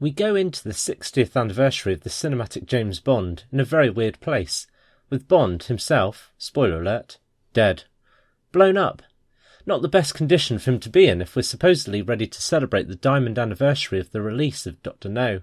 We go into the 60th anniversary of the cinematic James Bond in a very weird place, with Bond himself, spoiler alert, dead. Blown up. Not the best condition for him to be in if we're supposedly ready to celebrate the diamond anniversary of the release of Dr. No.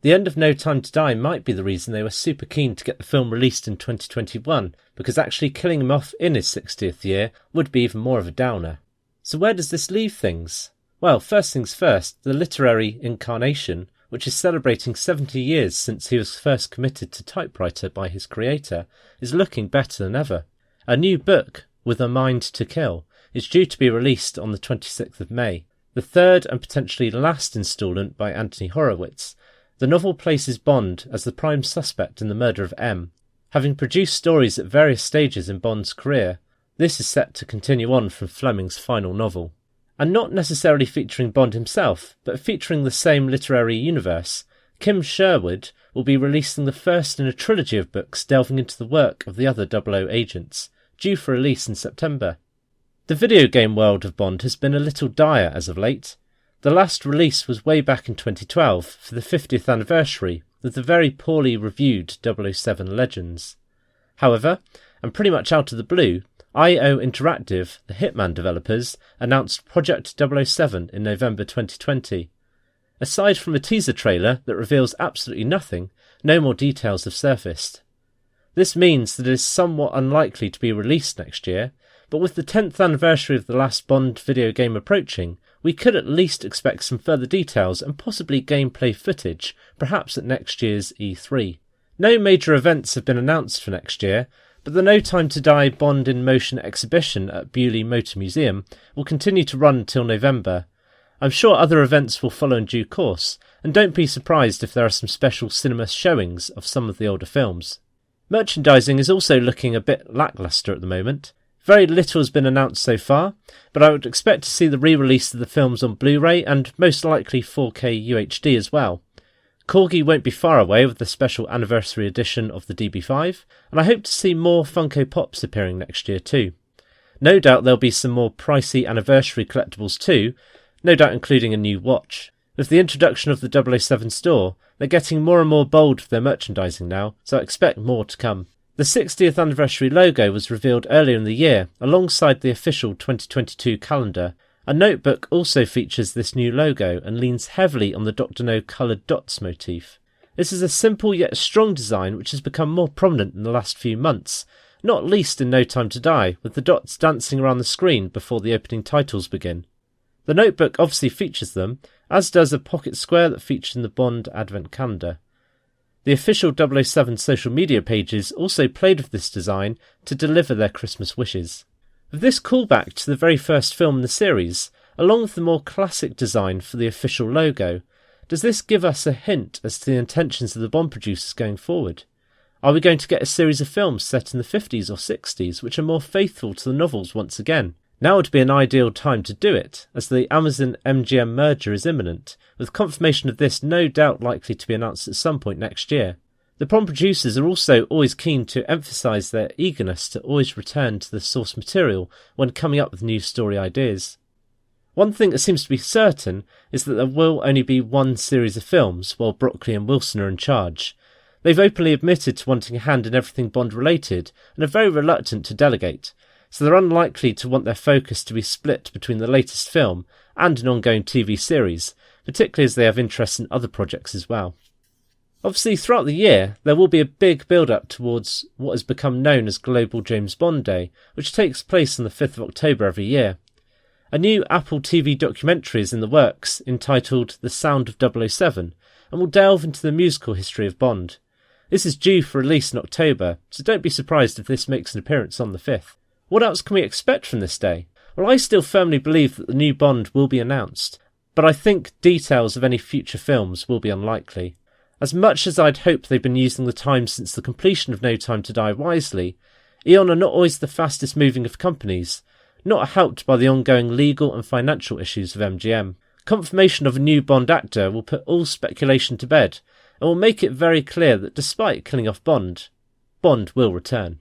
The end of No Time to Die might be the reason they were super keen to get the film released in 2021, because actually killing him off in his 60th year would be even more of a downer. So where does this leave things? Well, first things first, the literary incarnation, which is celebrating 70 years since he was first committed to typewriter by his creator, is looking better than ever. A new book, With a Mind to Kill, is due to be released on the 26th of May, the third and potentially last instalment by Anthony Horowitz. The novel places Bond as the prime suspect in the murder of M. Having produced stories at various stages in Bond's career, this is set to continue on from Fleming's final novel. And not necessarily featuring Bond himself, but featuring the same literary universe, Kim Sherwood will be releasing the first in a trilogy of books delving into the work of the other 00 agents, due for release in September. The video game world of Bond has been a little dire as of late. The last release was way back in 2012 for the 50th anniversary with the very poorly reviewed 007 Legends. However, and pretty much out of the blue, IO Interactive, the Hitman developers, announced Project 007 in November 2020. Aside from a teaser trailer that reveals absolutely nothing, no more details have surfaced. This means that it is somewhat unlikely to be released next year, but with the 10th anniversary of the last Bond video game approaching, we could at least expect some further details and possibly gameplay footage, perhaps at next year's E3. No major events have been announced for next year, but the No Time to Die Bond in Motion exhibition at Bewley Motor Museum will continue to run till November. I'm sure other events will follow in due course, and don't be surprised if there are some special cinema showings of some of the older films. Merchandising is also looking a bit lacklustre at the moment. Very little has been announced so far, but I would expect to see the re-release of the films on Blu-ray and most likely 4K UHD as well. Corgi won't be far away with the special anniversary edition of the DB5, and I hope to see more Funko Pops appearing next year too. No doubt there'll be some more pricey anniversary collectibles too, no doubt including a new watch. With the introduction of the 007 store, they're getting more and more bold with their merchandising now, so I expect more to come. The 60th anniversary logo was revealed earlier in the year, alongside the official 2022 calendar. A notebook also features this new logo and leans heavily on the Dr. No coloured dots motif. This is a simple yet strong design which has become more prominent in the last few months, not least in No Time to Die, with the dots dancing around the screen before the opening titles begin. The notebook obviously features them, as does a pocket square that featured in the Bond Advent Calendar. The official 007 social media pages also played with this design to deliver their Christmas wishes. With this callback to the very first film in the series, along with the more classic design for the official logo, does this give us a hint as to the intentions of the Bond producers going forward? Are we going to get a series of films set in the 50s or 60s which are more faithful to the novels once again? Now would be an ideal time to do it, as the Amazon MGM merger is imminent, with confirmation of this no doubt likely to be announced at some point next year. The Bond producers are also always keen to emphasise their eagerness to always return to the source material when coming up with new story ideas. One thing that seems to be certain is that there will only be one series of films while Broccoli and Wilson are in charge. They've openly admitted to wanting a hand in everything Bond related and are very reluctant to delegate, so they're unlikely to want their focus to be split between the latest film and an ongoing TV series, particularly as they have interests in other projects as well. Obviously, throughout the year, there will be a big build-up towards what has become known as Global James Bond Day, which takes place on the 5th of October every year. A new Apple TV documentary is in the works, entitled The Sound of 007, and will delve into the musical history of Bond. This is due for release in October, so don't be surprised if this makes an appearance on the 5th. What else can we expect from this day? Well, I still firmly believe that the new Bond will be announced, but I think details of any future films will be unlikely. As much as I'd hoped they've been using the time since the completion of No Time to Die wisely, Eon are not always the fastest moving of companies, not helped by the ongoing legal and financial issues of MGM. Confirmation of a new Bond actor will put all speculation to bed, and will make it very clear that despite killing off Bond, Bond will return.